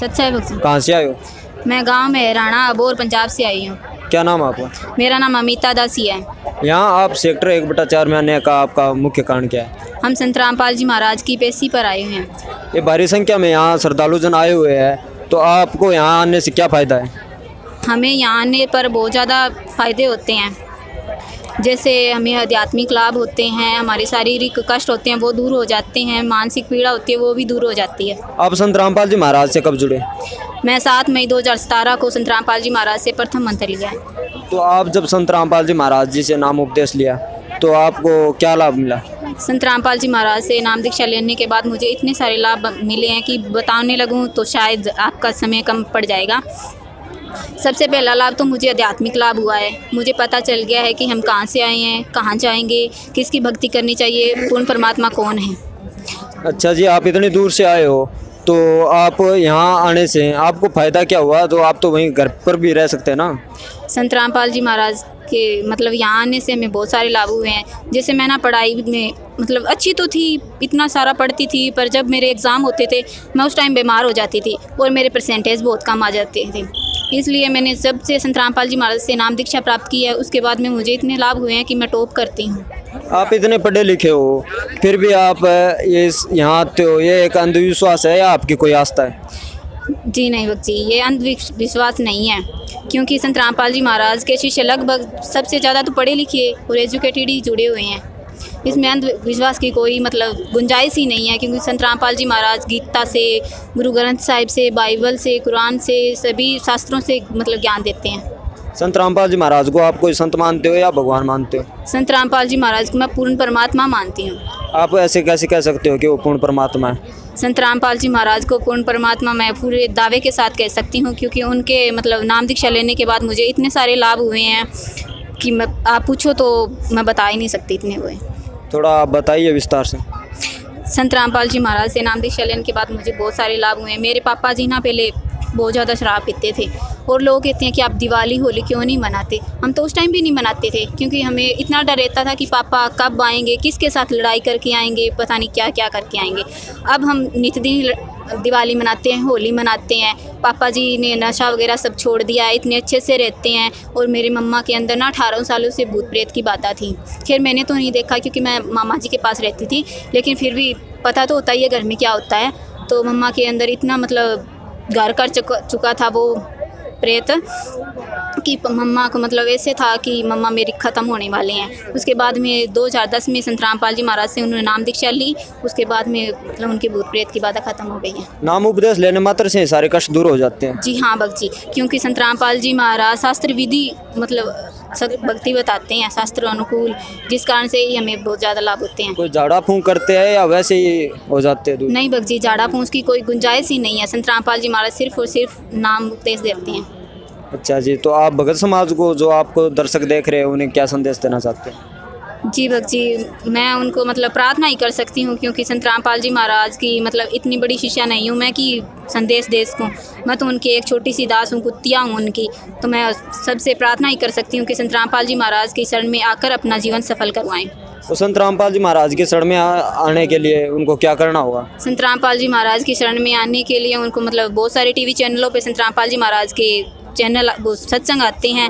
सच्चाई भक्ति। कहाँ से आए हो? मैं गांव में राणा अबोर पंजाब से आई हूँ। क्या नाम है आपका? मेरा नाम अमिता दासी है। यहाँ आप सेक्टर 1/4 में आने का आपका मुख्य कारण क्या है? हम संत रामपाल जी महाराज की पेशी पर आए हुए हैं। ये भारी संख्या में यहाँ श्रद्धालु जन आए हुए हैं, तो आपको यहाँ आने से क्या फ़ायदा है? हमें यहाँ आने पर बहुत ज़्यादा फ़ायदे होते हैं। जैसे हमें आध्यात्मिक लाभ होते हैं, हमारे शारीरिक कष्ट होते हैं वो दूर हो जाते हैं, मानसिक पीड़ा होती है वो भी दूर हो जाती है। आप संत रामपाल जी महाराज से कब जुड़े? मैं 7 मई 2017 को संत रामपाल जी महाराज से प्रथम मंत्र लिया। तो आप जब संत रामपाल जी महाराज जी से नाम उपदेश लिया तो आपको क्या लाभ मिला? संत रामपाल जी महाराज से नाम दीक्षा लेने के बाद मुझे इतने सारे लाभ मिले हैं कि बताने लगूं तो शायद आपका समय कम पड़ जाएगा। सबसे पहला लाभ तो मुझे आध्यात्मिक लाभ हुआ है। मुझे पता चल गया है कि हम कहाँ से आए हैं, कहाँ जाएंगे, किसकी भक्ति करनी चाहिए, पूर्ण परमात्मा कौन है। अच्छा जी, आप इतनी दूर से आए हो तो आप यहाँ आने से आपको फ़ायदा क्या हुआ? तो आप तो वहीं घर पर भी रह सकते हैं ना। संत रामपाल जी महाराज के मतलब यहाँ आने से हमें बहुत सारे लाभ हुए हैं। जैसे मैं ना पढ़ाई में मतलब अच्छी तो थी, इतना सारा पढ़ती थी, पर जब मेरे एग्ज़ाम होते थे मैं उस टाइम बीमार हो जाती थी और मेरे परसेंटेज बहुत कम आ जाते थे। इसलिए मैंने जब से संत रामपाल जी महाराज से नाम दीक्षा प्राप्त की है उसके बाद में मुझे इतने लाभ हुए हैं कि मैं टॉप करती हूँ। आप इतने पढ़े लिखे हो फिर भी आप ये यहाँ आते हो, ये एक अंधविश्वास है या आपकी कोई आस्था है? जी नहीं भक्ति, ये अंधविश्वास नहीं है, क्योंकि संत रामपाल जी महाराज के शिष्य लगभग सबसे ज़्यादा तो पढ़े लिखे और एजुकेटेड ही जुड़े हुए हैं। इसमें अंधविश्वास की कोई मतलब गुंजाइश ही नहीं है, क्योंकि संत रामपाल जी महाराज गीता से, गुरु ग्रंथ साहिब से, बाइबल से, कुरान से, सभी शास्त्रों से मतलब ज्ञान देते हैं। संत रामपाल जी महाराज को आप कोई संत मानते हो या भगवान मानते हो? संत रामपाल जी महाराज को मैं पूर्ण परमात्मा मानती हूँ। आप ऐसे कैसे कह सकते हो कि वो पूर्ण परमात्मा है? संत रामपाल जी महाराज को पूर्ण परमात्मा मैं पूरे दावे के साथ कह सकती हूँ, क्योंकि उनके मतलब नाम दीक्षा लेने के बाद मुझे इतने सारे लाभ हुए हैं कि मैं आप पूछो तो मैं बता ही नहीं सकती, इतने हुए। थोड़ा आप बताइए विस्तार से। संत रामपाल जी महाराज से नाम दीक्षा लेने के बाद मुझे बहुत सारे लाभ हुए हैं। मेरे पापा जी ना पहले बहुत ज़्यादा शराब पीते थे और लोग कहते हैं कि आप दिवाली होली क्यों नहीं मनाते। हम तो उस टाइम भी नहीं मनाते थे, क्योंकि हमें इतना डर रहता था कि पापा कब आएंगे, किसके साथ लड़ाई करके आएंगे, पता नहीं क्या क्या करके आएंगे। अब हम नित्य दिवाली मनाते हैं, होली मनाते हैं। पापा जी ने नशा वगैरह सब छोड़ दिया है, इतने अच्छे से रहते हैं। और मेरे मम्मा के अंदर ना 18 सालों से भूत प्रेत की बात थी। खैर मैंने तो नहीं देखा क्योंकि मैं मामा जी के पास रहती थी, लेकिन फिर भी पता तो होता ही है घर में क्या होता है। तो मम्मा के अंदर इतना मतलब घर कर चुका था वो प्रेत कि मम्मा को मतलब ऐसे था कि मम्मा मेरी ख़त्म होने वाले हैं। उसके बाद में 2010 में संत रामपाल जी महाराज से उन्होंने नाम दीक्षा ली। उसके बाद में मतलब उनकी भूत प्रेत की बातें ख़त्म हो गई हैं। नाम उपदेश लेने मात्र से सारे कष्ट दूर हो जाते हैं? जी हाँ भक्त जी, क्योंकि संत रामपाल जी महाराज शास्त्र विधि मतलब सब भक्ति बताते हैं, शास्त्र अनुकूल, जिस कारण से ही हमें बहुत ज़्यादा लाभ होते हैं। कोई झाड़ा फूंक करते हैं या वैसे ही हो जाते हैं? नहीं भक्त जी, झाड़ा फूंक की कोई गुंजाइश ही नहीं है। संत रामपाल जी महाराज सिर्फ और सिर्फ नाम उपदेश देते हैं। अच्छा जी, तो आप भगत समाज को, जो आपको दर्शक देख रहे हैं, उन्हें क्या संदेश देना चाहते हैं? जी भक्त जी, मैं उनको मतलब प्रार्थना ही कर सकती हूँ, क्योंकि संत रामपाल जी महाराज की मतलब इतनी बड़ी शिष्या नहीं हूँ मैं कि संदेश दे सकूँ। मैं तो उनकी एक छोटी सी दास हूँ, कुतिया हूँ उनकी। तो मैं सबसे प्रार्थना ही कर सकती हूँ कि संत रामपाल जी महाराज की शरण में आकर अपना जीवन सफल करवाएं। तो संत रामपाल जी महाराज की शरण में आने के लिए उनको क्या करना होगा? संत रामपाल जी महाराज की शरण में आने के लिए उनको मतलब बहुत सारे टीवी चैनलों पे संत रामपाल जी महाराज के चैनल सत्संग आते हैं।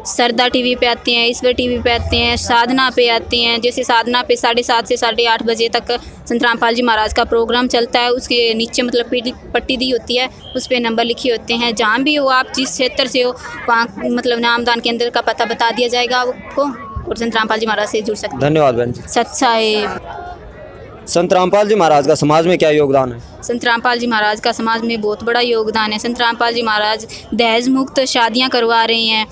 सरदा टीवी पे आते हैं, ईश्वर टीवी पे आते हैं, साधना पे आते हैं। जैसे साधना पे 7:30 से 8:30 बजे तक संत रामपाल जी महाराज का प्रोग्राम चलता है। उसके नीचे मतलब पट्टी दी होती है, उस पर नंबर लिखे होते हैं। जहाँ भी हो आप, जिस क्षेत्र से हो, वहाँ मतलब नामदान केंद्र का पता बता दिया जाएगा आपको और संत रामपाल जी महाराज से जुड़ सकते हैं। धन्यवाद बहन जी। सच्चाई। संत रामपाल जी महाराज का समाज में क्या योगदान है? संत रामपाल जी महाराज का समाज में बहुत बड़ा योगदान है। संत रामपाल जी महाराज दहेज मुक्त शादियां करवा रहे हैं,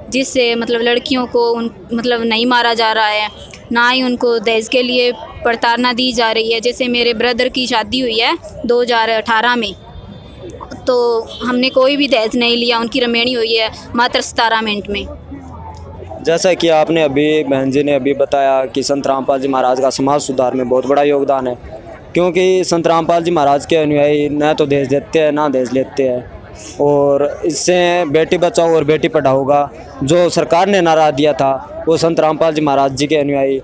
जिससे मतलब लड़कियों को मतलब नहीं मारा जा रहा है, ना ही उनको दहेज के लिए प्रताड़ना दी जा रही है। जैसे मेरे ब्रदर की शादी हुई है 2018 में, तो हमने कोई भी दहेज नहीं लिया। उनकी रमेणी हुई है मात्र 17 मिनट में। जैसा कि आपने अभी बहन जी ने अभी बताया कि संत रामपाल जी महाराज का समाज सुधार में बहुत बड़ा योगदान है, क्योंकि संत रामपाल जी महाराज के अनुयायी न तो दहेज देते हैं ना दहेज लेते हैं। और इससे बेटी बचाओ और बेटी पढ़ाओ का जो सरकार ने नारा दिया था, वो संत रामपाल जी महाराज जी के अनुयायी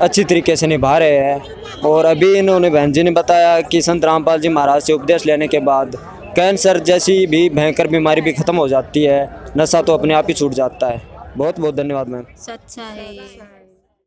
अच्छी तरीके से निभा रहे हैं। और अभी इन्होंने बहन जी ने बताया कि संत रामपाल जी महाराज से उपदेश लेने के बाद कैंसर जैसी भी भयंकर बीमारी भी ख़त्म हो जाती है, नशा तो अपने आप ही छूट जाता है। बहुत बहुत धन्यवाद मैम। सच्चा है ये।